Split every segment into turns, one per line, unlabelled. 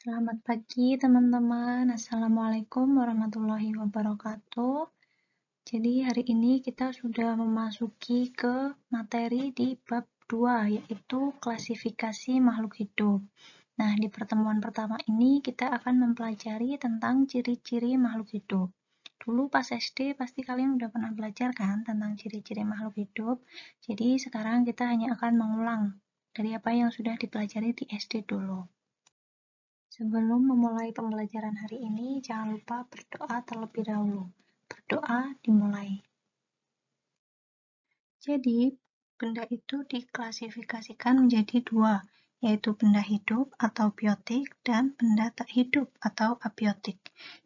Selamat pagi teman-teman. Assalamualaikum warahmatullahi wabarakatuh. Jadi hari ini kita sudah memasuki ke materi di bab 2 yaitu klasifikasi makhluk hidup. Nah, di pertemuan pertama ini kita akan mempelajari tentang ciri-ciri makhluk hidup. Dulu pas SD pasti kalian udah pernah belajar kan tentang ciri-ciri makhluk hidup. Jadi sekarang kita hanya akan mengulang dari apa yang sudah dipelajari di SD dulu. Sebelum memulai pembelajaran hari ini, jangan lupa berdoa terlebih dahulu. Berdoa dimulai. Jadi, benda itu diklasifikasikan menjadi dua, yaitu benda hidup atau biotik dan benda tak hidup atau abiotik.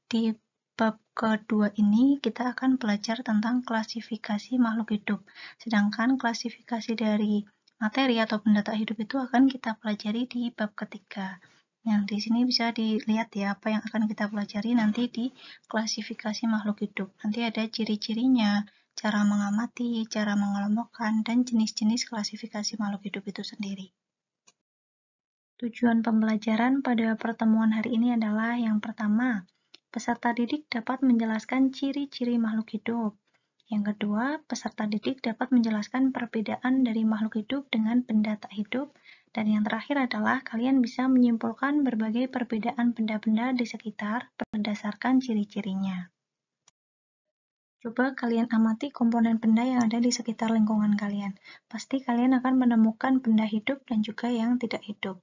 Di bab kedua ini, kita akan belajar tentang klasifikasi makhluk hidup. Sedangkan klasifikasi dari materi atau benda tak hidup itu akan kita pelajari di bab ketiga. Yang di sini bisa dilihat ya apa yang akan kita pelajari nanti di klasifikasi makhluk hidup. Nanti ada ciri-cirinya, cara mengamati, cara mengelompokkan, dan jenis-jenis klasifikasi makhluk hidup itu sendiri. Tujuan pembelajaran pada pertemuan hari ini adalah yang pertama, peserta didik dapat menjelaskan ciri-ciri makhluk hidup. Yang kedua, peserta didik dapat menjelaskan perbedaan dari makhluk hidup dengan benda tak hidup. Dan yang terakhir adalah kalian bisa menyimpulkan berbagai perbedaan benda-benda di sekitar berdasarkan ciri-cirinya. Coba kalian amati komponen benda yang ada di sekitar lingkungan kalian. Pasti kalian akan menemukan benda hidup dan juga yang tidak hidup.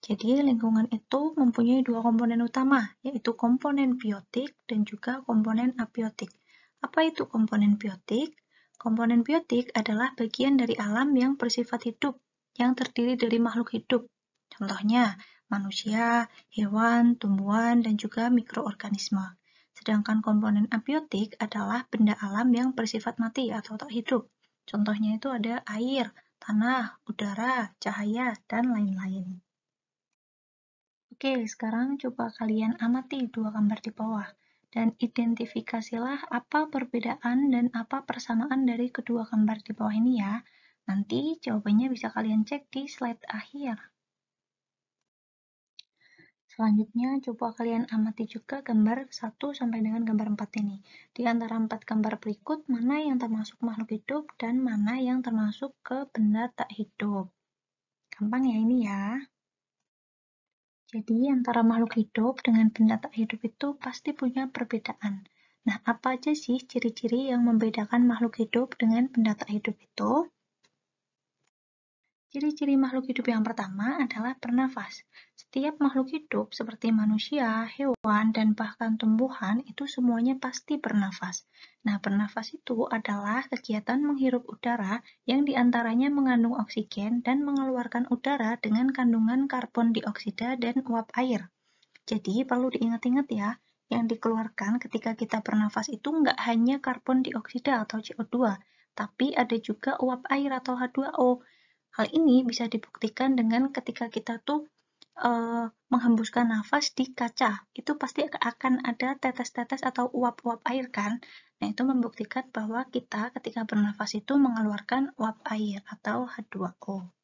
Jadi, lingkungan itu mempunyai dua komponen utama, yaitu komponen biotik dan juga komponen abiotik. Apa itu komponen biotik? Komponen biotik adalah bagian dari alam yang bersifat hidup, yang terdiri dari makhluk hidup. Contohnya, manusia, hewan, tumbuhan, dan juga mikroorganisme. Sedangkan komponen abiotik adalah benda alam yang bersifat mati atau tak hidup. Contohnya itu ada air, tanah, udara, cahaya, dan lain-lain. Oke, sekarang coba kalian amati dua gambar di bawah dan identifikasilah apa perbedaan dan apa persamaan dari kedua gambar di bawah ini ya. Nanti jawabannya bisa kalian cek di slide akhir. Selanjutnya, coba kalian amati juga gambar 1 sampai dengan gambar 4 ini. Di antara 4 gambar berikut, mana yang termasuk makhluk hidup dan mana yang termasuk ke benda tak hidup. Gampang ya ini ya. Jadi, antara makhluk hidup dengan benda tak hidup itu pasti punya perbedaan. Nah, apa aja sih ciri-ciri yang membedakan makhluk hidup dengan benda tak hidup itu? Ciri-ciri makhluk hidup yang pertama adalah bernafas. Setiap makhluk hidup seperti manusia, hewan, dan bahkan tumbuhan itu semuanya pasti bernafas. Nah, bernafas itu adalah kegiatan menghirup udara yang diantaranya mengandung oksigen dan mengeluarkan udara dengan kandungan karbon dioksida dan uap air. Jadi, perlu diingat-ingat ya, yang dikeluarkan ketika kita bernafas itu nggak hanya karbon dioksida atau CO2, tapi ada juga uap air atau H2O. Hal ini bisa dibuktikan dengan ketika kita tuh menghembuskan nafas di kaca, itu pasti akan ada tetes-tetes atau uap-uap air kan. Nah, itu membuktikan bahwa kita ketika bernafas itu mengeluarkan uap air atau H2O.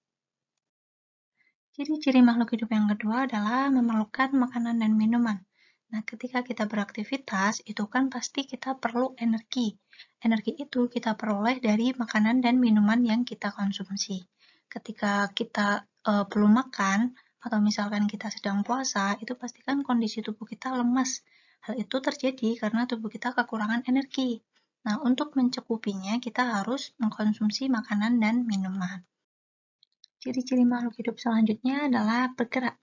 Ciri-ciri makhluk hidup yang kedua adalah memerlukan makanan dan minuman. Nah, ketika kita beraktivitas, itu kan pasti kita perlu energi. Energi itu kita peroleh dari makanan dan minuman yang kita konsumsi. Ketika kita belum makan, atau misalkan kita sedang puasa, itu pasti kan kondisi tubuh kita lemas. Hal itu terjadi karena tubuh kita kekurangan energi. Nah, untuk mencukupinya, kita harus mengkonsumsi makanan dan minuman. Ciri-ciri makhluk hidup selanjutnya adalah bergerak.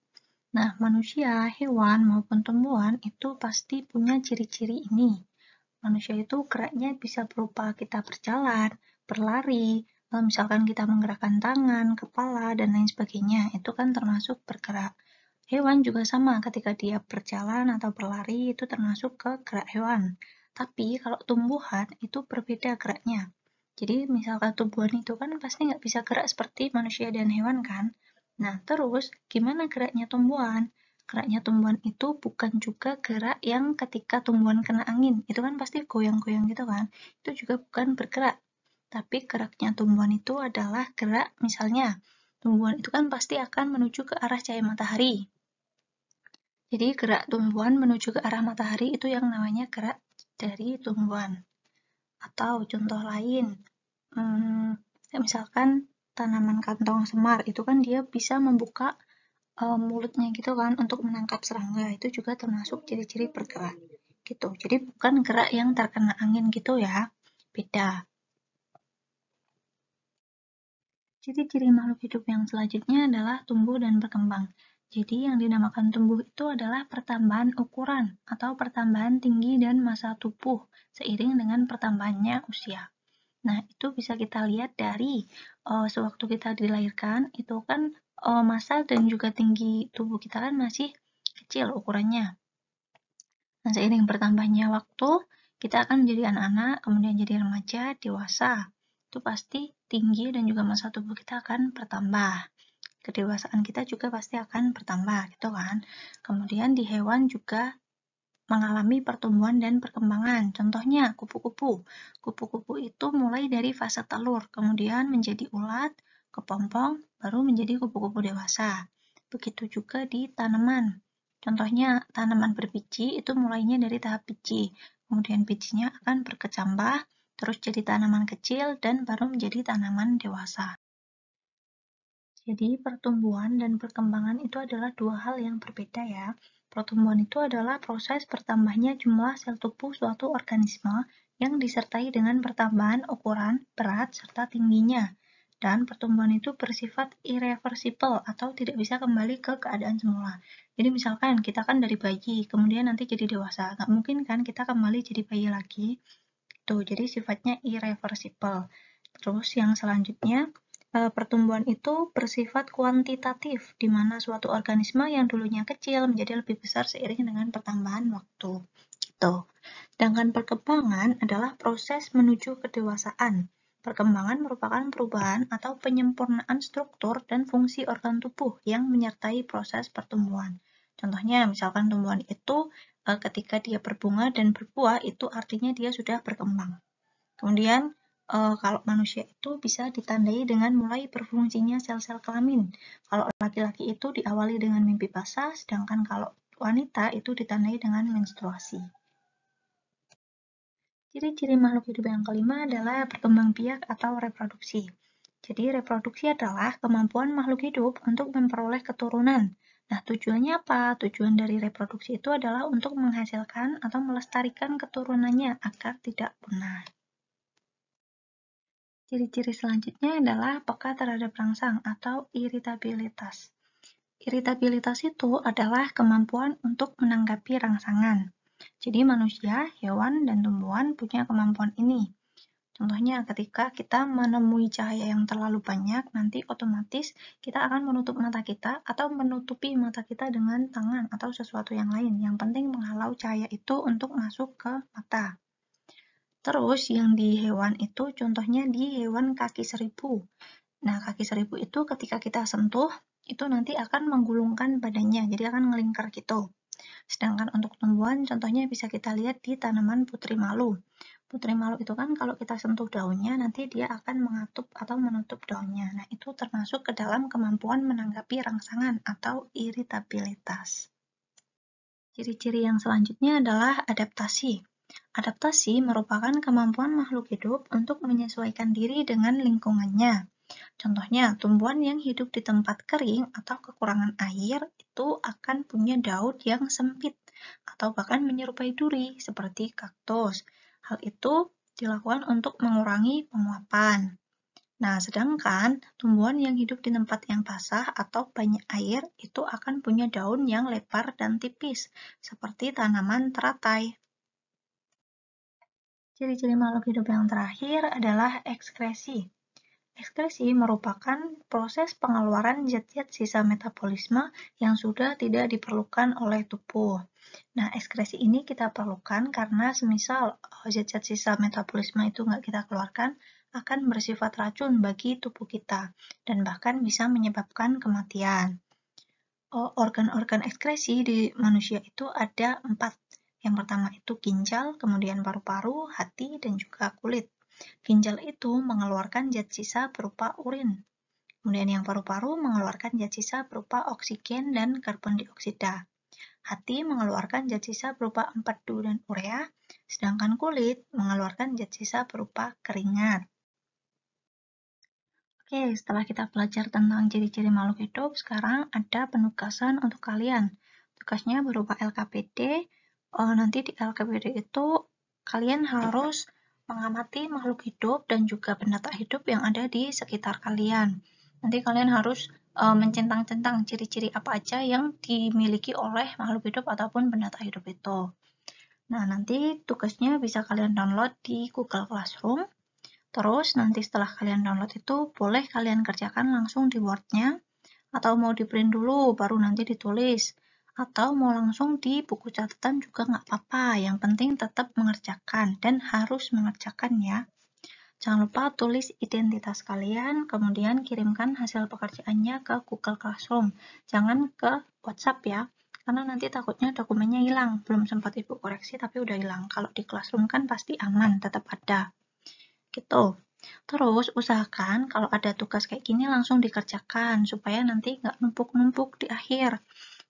Nah, manusia, hewan, maupun tumbuhan itu pasti punya ciri-ciri ini. Manusia itu geraknya bisa berupa kita berjalan, berlari, misalkan kita menggerakkan tangan, kepala, dan lain sebagainya. Itu kan termasuk bergerak. Hewan juga sama, ketika dia berjalan atau berlari, itu termasuk ke gerak hewan. Tapi kalau tumbuhan itu berbeda geraknya. Jadi misalkan tumbuhan itu kan pasti nggak bisa gerak seperti manusia dan hewan kan. Nah, terus gimana geraknya tumbuhan? Geraknya tumbuhan itu bukan juga gerak yang ketika tumbuhan kena angin. Itu kan pasti goyang-goyang gitu kan. Itu juga bukan bergerak. Tapi geraknya tumbuhan itu adalah gerak, misalnya, tumbuhan itu kan pasti akan menuju ke arah cahaya matahari. Jadi gerak tumbuhan menuju ke arah matahari itu yang namanya gerak dari tumbuhan. Atau contoh lain, misalkan tanaman kantong semar itu kan dia bisa membuka mulutnya gitu kan untuk menangkap serangga, itu juga termasuk ciri-ciri bergerak gitu. Jadi bukan gerak yang terkena angin gitu ya, beda. Ciri-ciri makhluk hidup yang selanjutnya adalah tumbuh dan berkembang. Jadi yang dinamakan tumbuh itu adalah pertambahan ukuran atau pertambahan tinggi dan massa tubuh seiring dengan pertambahannya usia. Nah, itu bisa kita lihat dari sewaktu kita dilahirkan, itu kan massa dan juga tinggi tubuh kita kan masih kecil ukurannya. Nah, seiring bertambahnya waktu, kita akan menjadi anak-anak, kemudian jadi remaja, dewasa. Itu pasti tinggi dan juga massa tubuh kita akan bertambah. Kedewasaan kita juga pasti akan bertambah, gitu kan. Kemudian di hewan juga mengalami pertumbuhan dan perkembangan. Contohnya kupu-kupu. Kupu-kupu itu mulai dari fase telur, kemudian menjadi ulat, kepompong, baru menjadi kupu-kupu dewasa. Begitu juga di tanaman. Contohnya tanaman berbiji itu mulainya dari tahap biji, kemudian bijinya akan berkecambah, terus jadi tanaman kecil, dan baru menjadi tanaman dewasa. Jadi pertumbuhan dan perkembangan itu adalah dua hal yang berbeda ya. Pertumbuhan itu adalah proses bertambahnya jumlah sel tubuh suatu organisme yang disertai dengan pertambahan ukuran, berat, serta tingginya. Dan pertumbuhan itu bersifat irreversible atau tidak bisa kembali ke keadaan semula. Jadi misalkan kita kan dari bayi, kemudian nanti jadi dewasa. Nggak mungkin kan kita kembali jadi bayi lagi. Tuh, jadi sifatnya irreversible. Terus yang selanjutnya, pertumbuhan itu bersifat kuantitatif, di mana suatu organisme yang dulunya kecil menjadi lebih besar seiring dengan pertambahan waktu. Gitu. Sedangkan perkembangan adalah proses menuju kedewasaan. Perkembangan merupakan perubahan atau penyempurnaan struktur dan fungsi organ tubuh yang menyertai proses pertumbuhan. Contohnya, misalkan tumbuhan itu ketika dia berbunga dan berbuah, itu artinya dia sudah berkembang. Kemudian, kalau manusia itu bisa ditandai dengan mulai berfungsinya sel-sel kelamin. Kalau laki-laki itu diawali dengan mimpi basah, sedangkan kalau wanita itu ditandai dengan menstruasi. Ciri-ciri makhluk hidup yang kelima adalah berkembang biak atau reproduksi. Jadi reproduksi adalah kemampuan makhluk hidup untuk memperoleh keturunan. Nah, tujuannya apa? Tujuan dari reproduksi itu adalah untuk menghasilkan atau melestarikan keturunannya agar tidak punah. Ciri-ciri selanjutnya adalah peka terhadap rangsang atau iritabilitas. Iritabilitas itu adalah kemampuan untuk menanggapi rangsangan. Jadi manusia, hewan, dan tumbuhan punya kemampuan ini. Contohnya ketika kita menemui cahaya yang terlalu banyak, nanti otomatis kita akan menutup mata kita atau menutupi mata kita dengan tangan atau sesuatu yang lain. Yang penting menghalau cahaya itu untuk masuk ke mata. Terus yang di hewan itu contohnya di hewan kaki seribu. Nah, kaki seribu itu ketika kita sentuh, itu nanti akan menggulungkan badannya, jadi akan ngelingkar gitu. Sedangkan untuk tumbuhan, contohnya bisa kita lihat di tanaman putri malu. Putri malu itu kan kalau kita sentuh daunnya, nanti dia akan mengatup atau menutup daunnya. Nah, itu termasuk ke dalam kemampuan menanggapi rangsangan atau iritabilitas. Ciri-ciri yang selanjutnya adalah adaptasi. Adaptasi merupakan kemampuan makhluk hidup untuk menyesuaikan diri dengan lingkungannya. Contohnya, tumbuhan yang hidup di tempat kering atau kekurangan air itu akan punya daun yang sempit atau bahkan menyerupai duri seperti kaktus. Hal itu dilakukan untuk mengurangi penguapan. Nah, sedangkan tumbuhan yang hidup di tempat yang basah atau banyak air itu akan punya daun yang lebar dan tipis, seperti tanaman teratai. Ciri-ciri makhluk hidup yang terakhir adalah ekskresi. Ekskresi merupakan proses pengeluaran zat-zat sisa metabolisme yang sudah tidak diperlukan oleh tubuh. Nah, ekskresi ini kita perlukan karena semisal zat-zat sisa metabolisme itu nggak kita keluarkan, akan bersifat racun bagi tubuh kita dan bahkan bisa menyebabkan kematian. Organ-organ ekskresi di manusia itu ada 4. Yang pertama itu ginjal, kemudian paru-paru, hati, dan juga kulit. Ginjal itu mengeluarkan zat sisa berupa urin. Kemudian yang paru-paru mengeluarkan zat sisa berupa oksigen dan karbon dioksida. Hati mengeluarkan zat sisa berupa empedu dan urea, sedangkan kulit mengeluarkan zat sisa berupa keringat. Oke, setelah kita belajar tentang ciri-ciri makhluk hidup, sekarang ada penugasan untuk kalian. Tugasnya berupa LKPD. Nanti di LKPD itu kalian harus mengamati makhluk hidup dan juga benda tak hidup yang ada di sekitar kalian. Nanti kalian harus mencentang-centang ciri-ciri apa aja yang dimiliki oleh makhluk hidup ataupun benda tak hidup itu. Nah, nanti tugasnya bisa kalian download di Google Classroom. Terus nanti setelah kalian download itu, boleh kalian kerjakan langsung di Word-nya, atau mau di print dulu, baru nanti ditulis. Atau mau langsung di buku catatan juga nggak apa-apa, yang penting tetap mengerjakan, dan harus mengerjakan ya. Jangan lupa tulis identitas kalian, kemudian kirimkan hasil pekerjaannya ke Google Classroom. Jangan ke WhatsApp ya, karena nanti takutnya dokumennya hilang. Belum sempat Ibu koreksi, tapi udah hilang. Kalau di Classroom kan pasti aman, tetap ada. Gitu. Terus usahakan kalau ada tugas kayak gini langsung dikerjakan supaya nanti nggak numpuk-numpuk di akhir.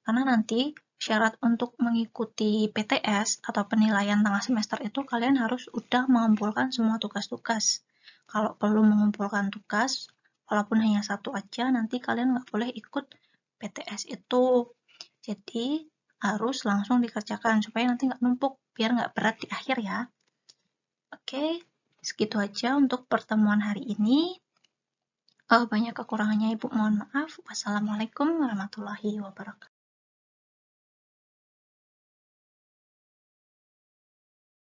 Karena nanti syarat untuk mengikuti PTS atau penilaian tengah semester itu kalian harus udah mengumpulkan semua tugas-tugas. Kalau perlu mengumpulkan tugas, walaupun hanya satu aja, nanti kalian nggak boleh ikut PTS itu. Jadi harus langsung dikerjakan supaya nanti nggak numpuk, biar nggak berat di akhir ya. Oke, segitu aja untuk pertemuan hari ini. Banyak kekurangannya Ibu mohon maaf. Wassalamualaikum warahmatullahi wabarakatuh.